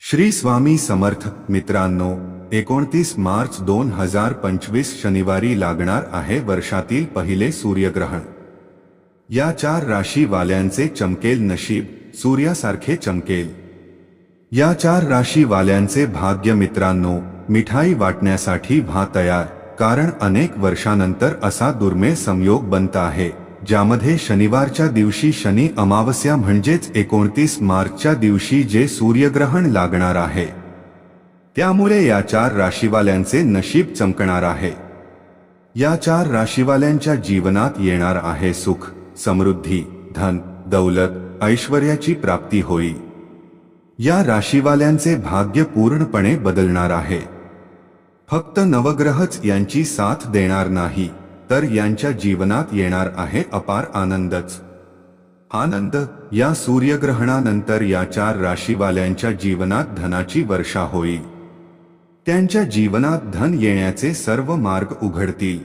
श्री स्वामी समर्थ. मित्रांनो, 29 मार्च 2025 शनिवारी लागणार आहे वर्षातील पहिले सूर्यग्रहण. या 4 राशी वाल्यांचे चमकेल नशीब, सूर्यासारखे चमकेल. या 4 राशी वाल्यांचे भाग्य. मित्रांनो, मिठाई वाटण्यासाठी व्हा तयार, कारण अनेक वर्षानंतर असा दुर्मिळ संयोग बनत आहे ज्यामध्ये शनिवारच्या दिवशी शनी अमावस्या म्हणजेच 29 मार्चच्या दिवशी जे सूर्यग्रहण लागणार आहे, त्यामुळे या 4 राशीवाल्यांचे नशीब चमकणार आहे. या 4 राशीवाल्यांच्या जीवनात येणार आहे सुख, समृद्धी, धन, दौलत, ऐश्वर्याची प्राप्ती होईल. या राशीवाल्यांचे भाग्य पूर्णपणे बदलणार आहे. फक्त नवग्रहच यांची साथ देणार नाही, तर यांच्या जीवनात येणार आहे अपार आनंदच आनंद. या सूर्यग्रहणानंतर या 4 राशीवाल्यांच्या जीवनात धनाची वर्षा होईल. त्यांच्या जीवनात धन येण्याचे सर्व मार्ग उघडतील.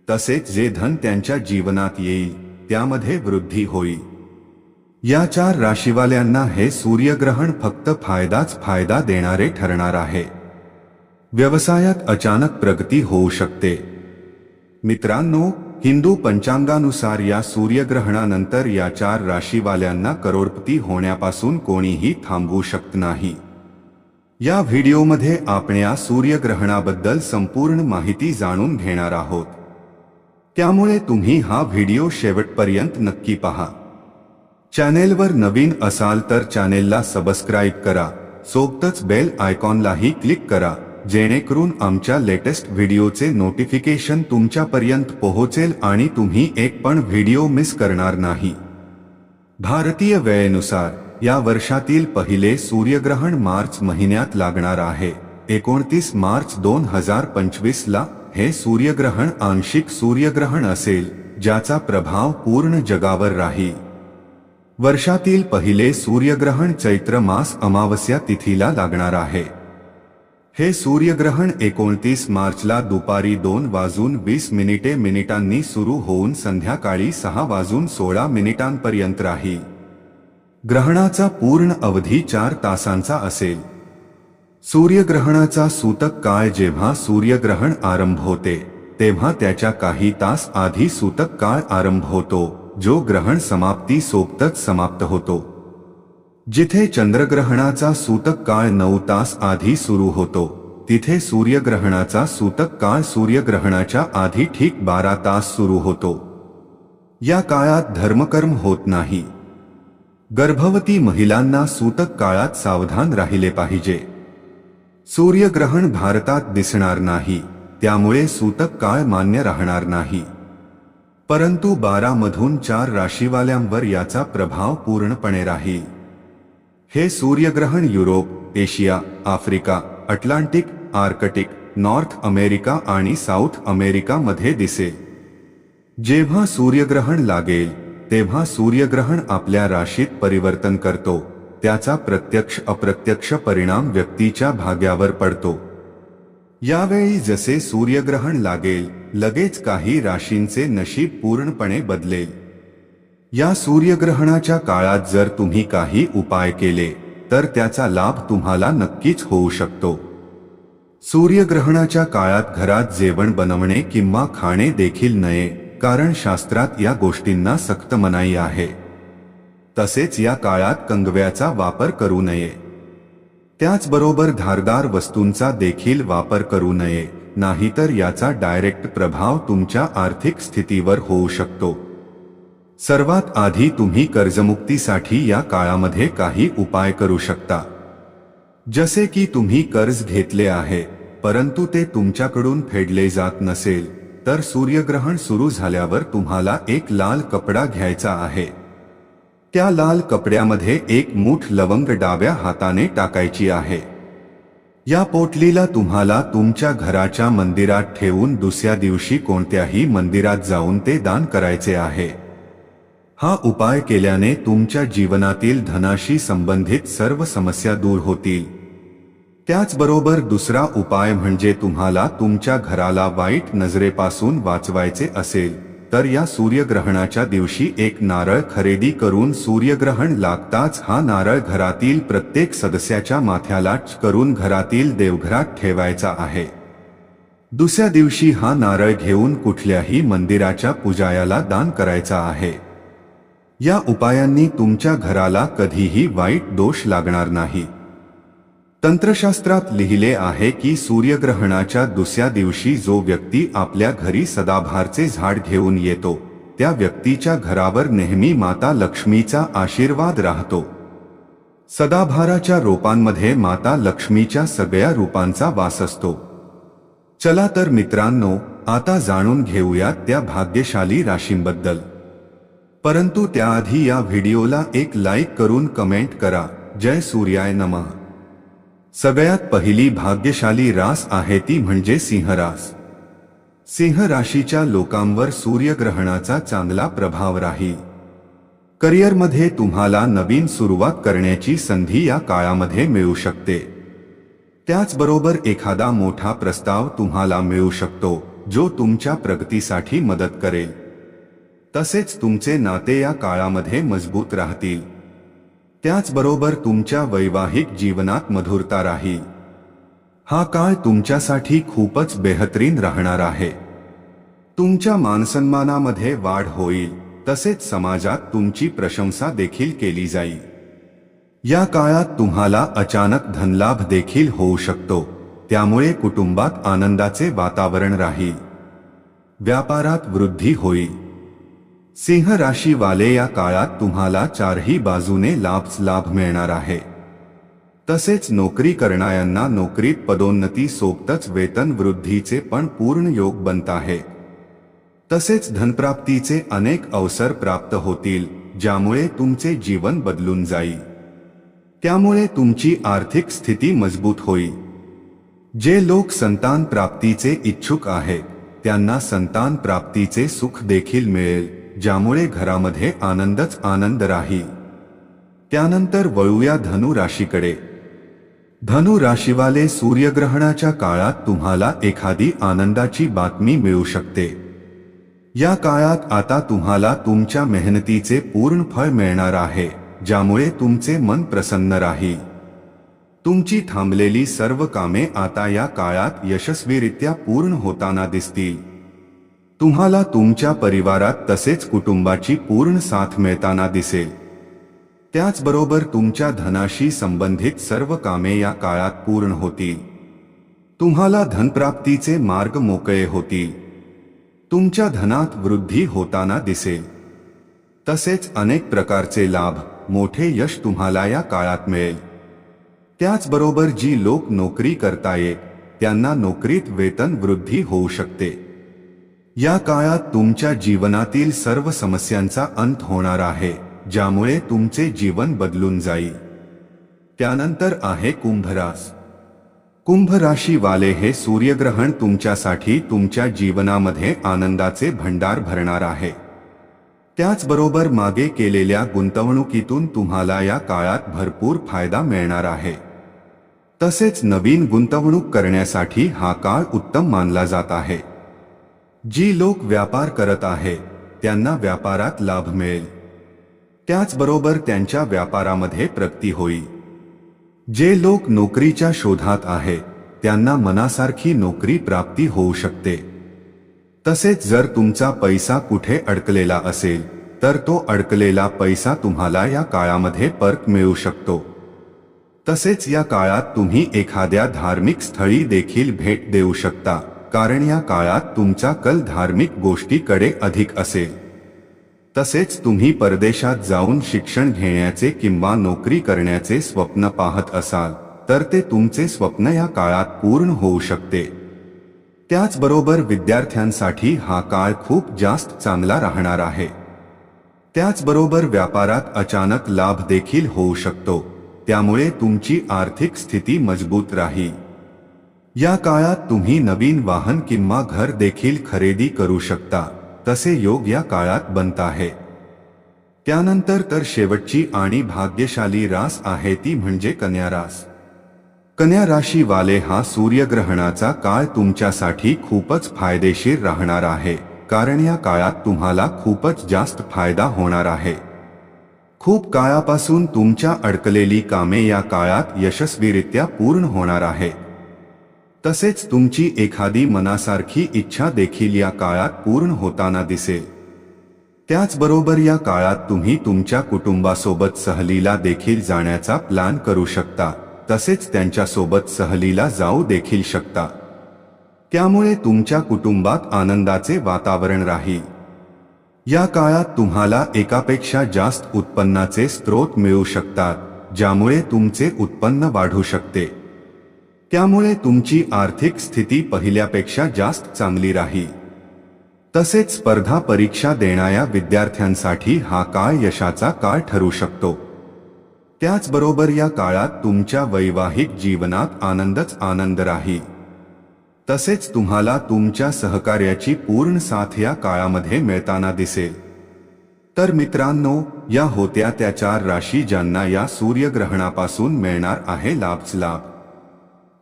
तसेच जे धन त्यांच्या जीवनात येईल त्यामध्ये वृद्धी होईल. या 4 राशीवाल्यांना हे सूर्यग्रहण फक्त फायदाच फायदा देणारे ठरणार आहे. व्यवसायात अचानक प्रगती होऊ शकते. मित्रांनो, हिंदू पंचांगानुसार या सूर्यग्रहणानंतर या 4 राशीवाल्यांना करोडपती होण्यापासून कोणीही थांबवू शकत नाही. या व्हिडिओमध्ये आपण या सूर्यग्रहणाबद्दल संपूर्ण माहिती जाणून घेणार आहोत. त्यामुळे तुम्ही हा व्हिडिओ शेवटपर्यंत नक्की पहा. चॅनेलवर नवीन असाल तर चॅनेलला सबस्क्राईब करा, सोबतच बेल आयकॉनलाही क्लिक करा, जेणेकरून आमच्या लेटेस्ट व्हिडिओचे नोटिफिकेशन तुमच्यापर्यंत पोहोचेल आणि तुम्ही एक पण व्हिडिओ मिस करणार नाही. भारतीय वेळेनुसार या वर्षातील पहिले सूर्यग्रहण मार्च महिन्यात लागणार आहे. 29 मार्च 2025 ला हे सूर्यग्रहण आंशिक सूर्यग्रहण असेल, ज्याचा प्रभाव पूर्ण जगावर राहील. वर्षातील पहिले सूर्यग्रहण चैत्र मास अमावस्या तिथीला लागणार आहे. हे सूर्यग्रहण 29 मार्चला दुपारी 2:20 सुरू होऊन संध्याकाळी 6:16 राहील. ग्रहणाचा पूर्ण अवधी 4 तासांचा असेल. सूर्यग्रहणाचा सूतक काळ. जेव्हा सूर्यग्रहण आरंभ होते तेव्हा त्याच्या काही तास आधी सूतक काळ आरंभ होतो, जो ग्रहण समाप्ती सोबतच समाप्त होतो. जिथे चंद्रग्रहणाचा सूतक काळ 9 तास आधी सुरू होतो, तिथे सूर्यग्रहणाचा सूतक काळ सूर्यग्रहणाच्या आधी ठीक 12 तास सुरू होतो. या काळात धर्मकर्म होत नाही. गर्भवती महिलांना सूतक काळात सावधान राहिले पाहिजे. सूर्यग्रहण भारतात दिसणार नाही, त्यामुळे सूतक काळ मान्य राहणार नाही. परंतु 12 मधून 4 राशीवाल्यांवर याचा प्रभाव पूर्णपणे राहील. हे सूर्यग्रहण Europe, Asia, Africa, Atlantic, Arctic, north America आणि साऊथ अमेरिका मध्ये दिसेल. जेव्हा सूर्यग्रहण लागेल तेव्हा सूर्यग्रहण आपल्या राशीत परिवर्तन करतो. त्याचा प्रत्यक्ष अप्रत्यक्ष परिणाम व्यक्तीच्या भाग्यावर पडतो. यावेळी जसे सूर्यग्रहण लागेल, लगेच काही राशींचे नशीब पूर्णपणे बदलेल. या सूर्यग्रहणाच्या काळात जर तुम्ही काही उपाय केले तर त्याचा लाभ तुम्हाला नक्कीच होऊ शकतो. सूर्यग्रहणाच्या काळात घरात जेवण बनवणे किंवा खाणे देखील नये, कारण शास्त्रात या गोष्टींना सक्त मनाई आहे. तसेच या काळात कंगव्याचा वापर करू नये. त्याचबरोबर धारदार वस्तूंचा देखील वापर करू नये, नाहीतर याचा डायरेक्ट प्रभाव तुमच्या आर्थिक स्थितीवर होऊ शकतो. सर्वात आधी तुम्ही कर्जमुक्तीसाठी या काळामध्ये काही उपाय करू शकता. जसे की तुम्ही कर्ज घेतले आहे परंतु ते तुमच्याकडून फेडले जात नसेल, तर सूर्यग्रहण सुरू झाल्यावर तुम्हाला एक लाल कपडा घ्यायचा आहे. त्या लाल कपड्यामध्ये 1 मूठ लवंग डाव्या हाताने टाकायची आहे. या पोटलीला तुम्हाला तुमच्या घराच्या मंदिरात ठेवून दुसऱ्या दिवशी कोणत्याही मंदिरात जाऊन ते दान करायचे आहे. हा उपाय केल्याने तुमच्या जीवनातील धनाशी संबंधित सर्व समस्या दूर होतील. त्याचबरोबर दुसरा उपाय म्हणजे तुम्हाला तुमच्या घराला वाईट नजरेपासून वाचवायचे असेल तर या सूर्यग्रहणाच्या दिवशी एक नारळ खरेदी करून सूर्यग्रहण लागताच हा नारळ घरातील प्रत्येक सदस्याच्या माथ्याला करून घरातील देवघरात ठेवायचा आहे। दुसऱ्या दिवशी हा नारळ घेऊन कुठल्याही मंदिराच्या पुजाऱ्याला दान करायचा आहे। या उपायांनी तुमच्या घराला कधीही वाईट दोष लागणार नाही। तंत्रशास्त्रात लिहिले आहे की सूर्यग्रहणाच्या दुसऱ्या दिवशी जो व्यक्ती आपल्या घरी सदाबहारचे झाड घेऊन येतो त्या व्यक्तीच्या घरावर नेहमी माता लक्ष्मीचा आशीर्वाद राहतो। सदाबहाराच्या रोपांमध्ये माता लक्ष्मीच्या सगळ्या रूपांचा वास असतो। चला तर मित्रांनो, आता जाणून घेऊया त्या भाग्यशाली राशींबद्दल। परंतु त्याआधी या व्हिडिओला एक लाईक करून कमेंट करा, जय सूर्याय नमः। सगळ्यात पहिली भाग्यशाली रास आहे ती म्हणजे सिंह रास। सिंह राशीच्या लोकांवर सूर्यग्रहणाचा चांगला प्रभाव राहील। करिअरमध्ये तुम्हाला नवीन सुरुवात करण्याची संधी या काळामध्ये मिळू शकते। त्याचबरोबर एखादा मोठा प्रस्ताव तुम्हाला मिळू शकतो जो तुमच्या प्रगतीसाठी मदत करेल। तसेच तुमचे नाते या काळामध्ये मजबूत राहतील। त्याचबरोबर तुमच्या वैवाहिक जीवनात मधुरता राहील। हा काळ तुमच्यासाठी खूपच बेहतरीन राहणार आहे। तुमच्या मानसन्मानामध्ये वाढ होईल, तसेच समाजात तुमची प्रशंसा देखील केली जाईल। या काळात तुम्हाला अचानक धनलाभ देखील होऊ शकतो, त्यामुळे कुटुंबात आनंदाचे वातावरण राहील। व्यापारात वृद्धी होईल। सिंह राशी वाले या काळात तुम्हाला चारही बाजूने लाभ मिळणार आहे। तसेच नोकरी करणाऱ्यांना नोकरीत पदोन्नती सोबतच वेतन वृद्धीचे पण पूर्ण योग बनत आहे। तसेच धनप्राप्तीचे अनेक अवसर प्राप्त होतील, ज्यामुळे तुमचे जीवन बदलून जाईल। त्यामुळे तुमची आर्थिक स्थिती मजबूत होईल। जे लोक संतान प्राप्तीचे इच्छुक आहेत त्यांना संतान प्राप्तीचे सुख देखील मिळेल, ज्यामुळे घरामध्ये आनंदच आनंद राहील। त्यानंतर वळूया धनु राशीकडे। धनु राशीवाले सूर्यग्रहणाच्या काळात तुम्हाला एखादी आनंदाची बातमी मिळू शकते। या काळात आता तुम्हाला तुमच्या मेहनतीचे पूर्ण फळ मिळणार आहे, ज्यामुळे तुमचे मन प्रसन्न राहील। तुमची थांबलेली सर्व कामे आता या काळात यशस्वीरित्या पूर्ण होताना दिसतील। तुम्हाला तुमच्या परिवारात तसेच कुटुंबाची पूर्ण साथ मिळताना दिसेल। त्याचबरोबर तुमच्या धनाशी संबंधित सर्व कामे या काळात पूर्ण होतील। तुम्हाला धनप्राप्तीचे मार्ग मोकळे होतील। तुमच्या धनात वृद्धी होताना दिसेल। तसेच अनेक प्रकारचे लाभ, मोठे यश तुम्हाला या काळात मिळेल। त्याचबरोबर जी लोक नोकरी करतायत त्यांना नोकरीत वेतन वृद्धी होऊ शकते। या काळात तुमच्या जीवनातील सर्व समस्यांचा अंत होणार आहे, ज्यामुळे तुमचे जीवन बदलून जाईल। त्यानंतर आहे कुंभ रास। कुंभ राशी वाले हे सूर्यग्रहण तुमच्यासाठी तुमच्या जीवनामध्ये आनंदाचे भंडार भरणार आहे। त्याचबरोबर मागे केलेल्या गुंतवणुकीतून तुम्हाला या काळात भरपूर फायदा मिळणार आहे। तसेच नवीन गुंतवणूक करण्यासाठी हा काळ उत्तम मानला जात आहे। जी लोक व्यापार करत आहेत त्यांना व्यापारात लाभ मिळेल। त्याचबरोबर त्यांच्या व्यापारामध्ये प्रगती होईल। जे लोक नोकरीच्या शोधात आहेत त्यांना मनासारखी नोकरी प्राप्ती होऊ शकते। तसेच जर तुमचा पैसा कुठे अडकलेला असेल तर तो अडकलेला पैसा तुम्हाला या काळामध्ये परत मिळू शकतो। तसेच या काळात तुम्ही एखाद्या धार्मिक स्थळी देखील भेट देऊ शकता, कारण या काळात तुमचा कल धार्मिक गोष्टीकडे अधिक असेल। तसेच तुम्ही परदेशात जाऊन शिक्षण घेण्याचे किंवा नोकरी करण्याचे स्वप्न पाहत असाल तर ते तुमचे स्वप्न या काळात पूर्ण होऊ शकते। त्याचबरोबर विद्यार्थ्यांसाठी हा काळ खूप जास्त चांगला राहणार आहे। त्याचबरोबर व्यापारात अचानक लाभ देखील होऊ शकतो, त्यामुळे तुमची आर्थिक स्थिती मजबूत राहील। या काळात तुम्ही नवीन वाहन किंवा घर देखील खरेदी करू शकता, तसे योग या काळात बनत आहे। त्यानंतर तर शेवटची आणि भाग्यशाली रास आहे ती म्हणजे कन्या रास। कन्या राशी वाले हा सूर्यग्रहणाचा काळ तुमच्यासाठी खूपच फायदेशीर राहणार आहे, कारण या काळात तुम्हाला खूपच जास्त फायदा होणार आहे. खूप काळापासून तुमच्या अडकलेली कामे या काळात यशस्वीरित्या पूर्ण होणार आहेत. तसेच तुमची एखादी मनासारखी इच्छा देखील या काळात पूर्ण होताना दिसेल. त्याचबरोबर या काळात तुम्ही तुमच्या कुटुंबासोबत सहलीला देखील जाण्याचा प्लॅन करू शकता, तसेच त्यांच्यासोबत सहलीला जाऊ देखील शकता. त्यामुळे तुमच्या कुटुंबात आनंदाचे वातावरण राहील. या काळात तुम्हाला एकापेक्षा जास्त उत्पन्नाचे स्रोत मिळू शकतात, ज्यामुळे तुमचे उत्पन्न वाढू शकते. त्यामुळे तुमची आर्थिक स्थिती पहिल्यापेक्षा जास्त चांगली राहील. तसेच स्पर्धा परीक्षा देणाऱ्या विद्यार्थ्यांसाठी हा काळ यशाचा काळ ठरू शकतो. त्याचबरोबर या काळात तुमच्या वैवाहिक जीवनात आनंदच आनंद राहील. तसेच तुम्हाला तुमच्या सहकार्याची पूर्ण साथ या काळामध्ये मिळताना दिसेल. तर मित्रांनो, या होत्या त्या 4 राशी ज्यांना या सूर्यग्रहणापासून मिळणार आहे लाभ.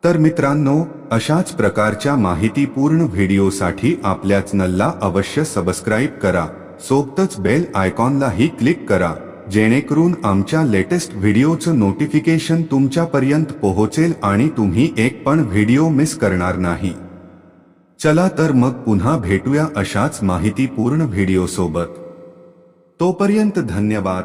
तर मित्रांनो, अशाच प्रकारच्या माहितीपूर्ण व्हिडिओसाठी आपल्या चॅनलला अवश्य सबस्क्राईब करा. सोबतच बेल आयकॉनलाही क्लिक करा, जेणेकरून आमच्या लेटेस्ट व्हिडिओचं नोटिफिकेशन तुमच्यापर्यंत पोहोचेल आणि तुम्ही एक पण व्हिडिओ मिस करणार नाही. चला तर मग पुन्हा भेटूया अशाच माहितीपूर्ण व्हिडिओसोबत. तोपर्यंत धन्यवाद.